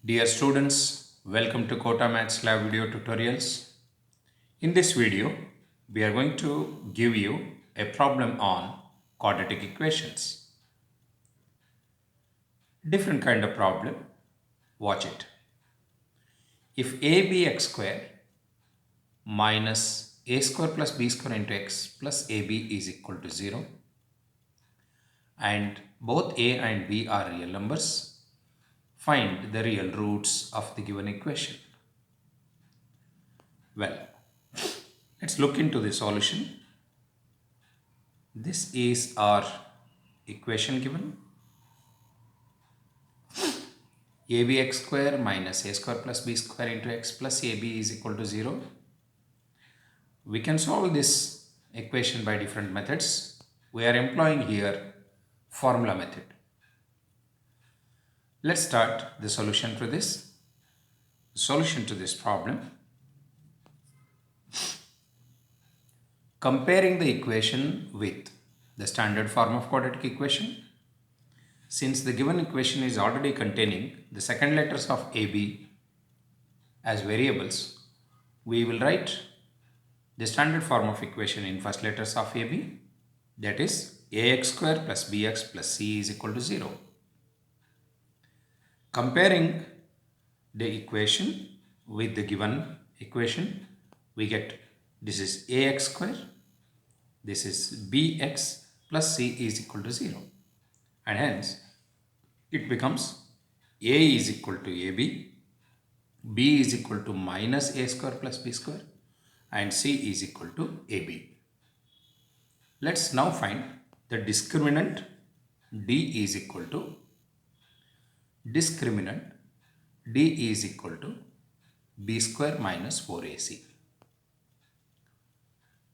Dear students, welcome to Kota Maths Lab video tutorials. In this video, we are going to give you a problem on quadratic equations. Different kind of problem. Watch it. If abx square minus a square plus b square into x plus ab is equal to 0 and both a and b are real numbers, find the real roots of the given equation. Well, let's look into the solution. This is our equation given. Abx square minus a square plus b square into x plus ab is equal to 0. We can solve this equation by different methods. We are employing here formula method. Let's start the solution for this. The solution to this problem. Comparing the equation with the standard form of quadratic equation. Since the given equation is already containing the second letters of AB as variables, we will write the standard form of equation in first letters of AB, that is ax square plus bx plus c is equal to 0. Comparing the equation with the given equation, we get this is ax square, this is bx plus c is equal to 0. And hence, it becomes a is equal to ab, b is equal to minus a square plus b square, and c is equal to ab. Let's now find the discriminant d is equal to b square minus 4ac.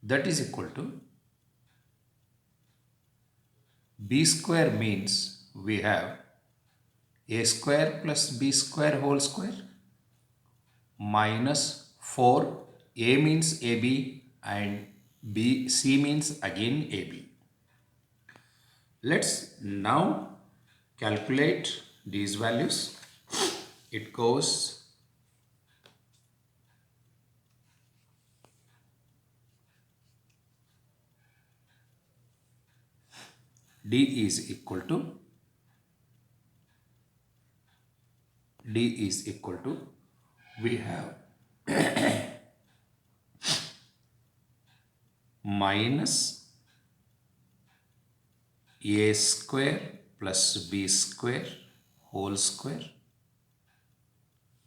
That is equal to b square means we have a square plus b square whole square minus 4, a means ab and c means again ab. Let's now calculate these values. It goes d is equal to we have minus a square plus b square whole square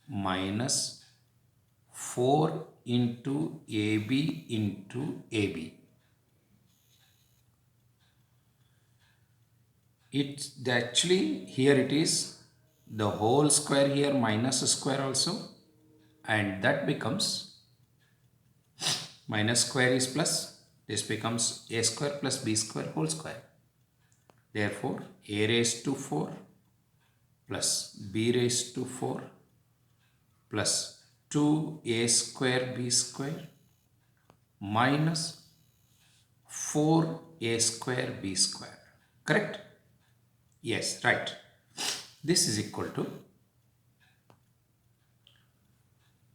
minus 4 into ab into ab. It's actually here it is the whole square here minus a square also, and that becomes minus square is plus, this becomes a square plus b square whole square. Therefore, a raised to 4 plus b raised to 4 plus 2a square b square minus 4a square b square. Correct? Yes, right. This is equal to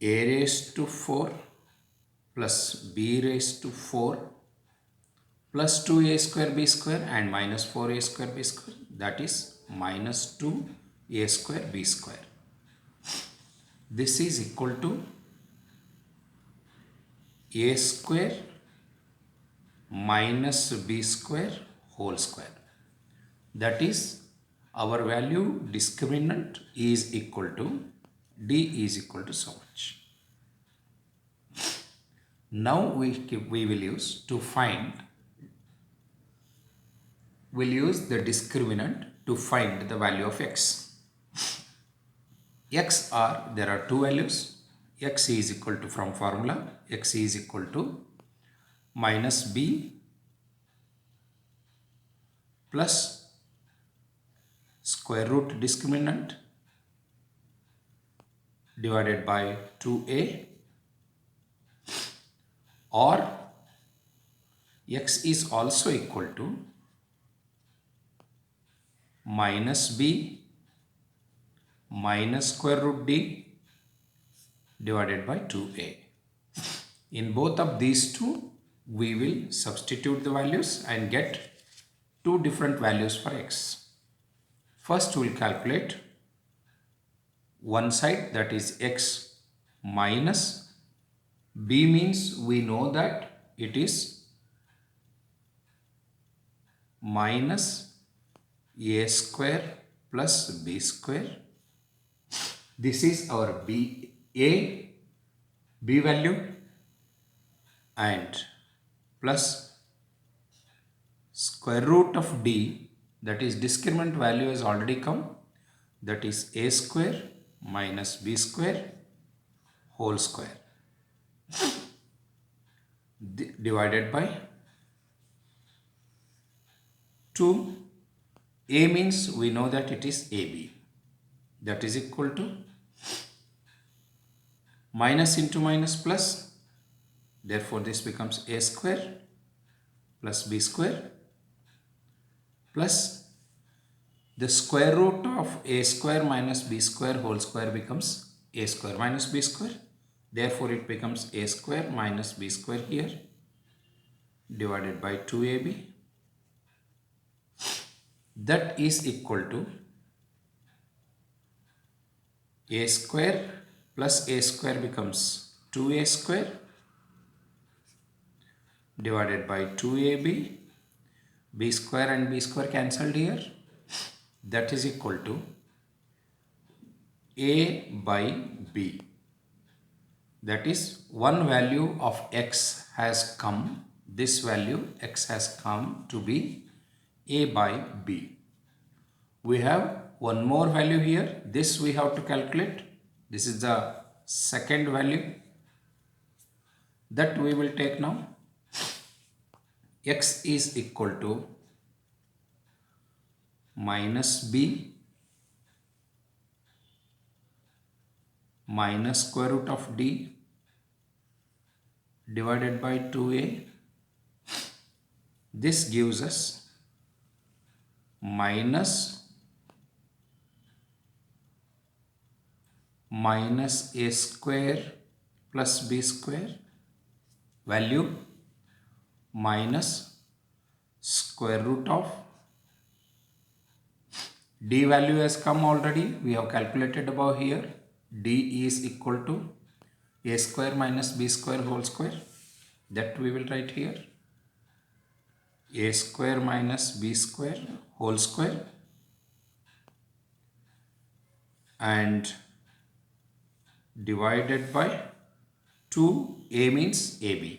a raised to 4 plus b raised to 4 plus 2a square b square and minus 4a square b square, that is minus 2a square b square. This is equal to a square minus b square whole square. That is our value discriminant is equal to d is equal to so much. Now we will use to find, we'll use the discriminant to find the value of x. X are, there are two values. X is equal to, from formula, x is equal to minus b plus square root discriminant divided by 2a, or x is also equal to minus b minus square root d divided by 2a. In both of these two, we will substitute the values and get two different values for x. First, we will calculate one side, that is x minus b, means we know that it is minus a square plus b square. This is our b value, and plus square root of d, that is discriminant value has already come, that is a square minus b square whole square divided by 2. A means we know that it is AB, that is equal to minus into minus plus, therefore this becomes a square plus b square plus the square root of a square minus b square whole square becomes a square minus b square, therefore it becomes a square minus b square here divided by 2ab, that is equal to a square plus a square becomes 2a square divided by 2ab, b square and b square cancelled here, that is equal to a by b. That is, one value of x has come, this value x has come to be a by b. We have one more value here, this we have to calculate. This is the second value that we will take now. X is equal to minus b minus square root of d divided by 2a. This gives us minus a square plus b square value minus square root of d value has come already, we have calculated above here. D is equal to a square minus b square whole square, that we will write here, a square minus b square whole square, and divided by 2, a means ab.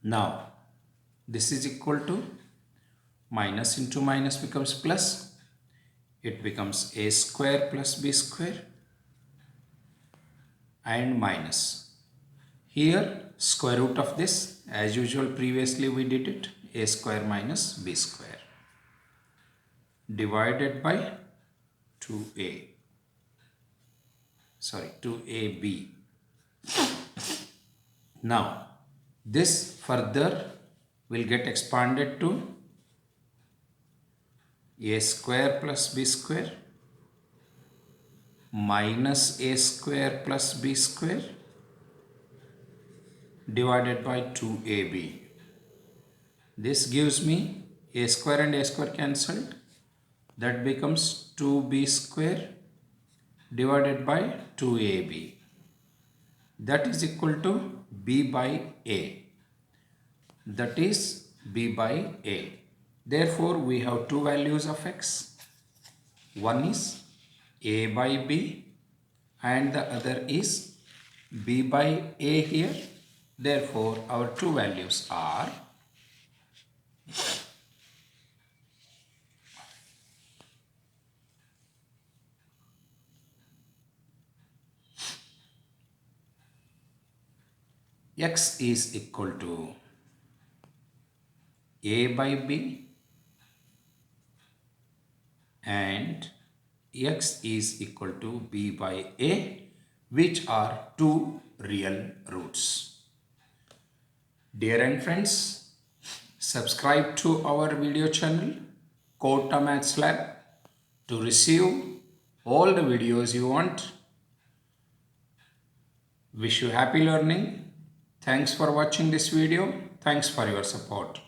Now this is equal to minus into minus becomes plus, it becomes a square plus b square and minus here square root of this, as usual previously we did it, a square minus b square divided by 2ab. Now this further will get expanded to a square plus b square minus a square plus b square divided by 2ab. This gives me a square and a square cancelled, that becomes 2b square divided by 2ab, that is equal to b by a, that is b by a. Therefore we have two values of x, one is a by b and the other is b by a here. Therefore our two values are x is equal to a by b and x is equal to b by a, which are two real roots. Dear and friends, subscribe to our video channel Kota Maths Lab to receive all the videos you want. Wish you happy learning. Thanks for watching this video. Thanks for your support.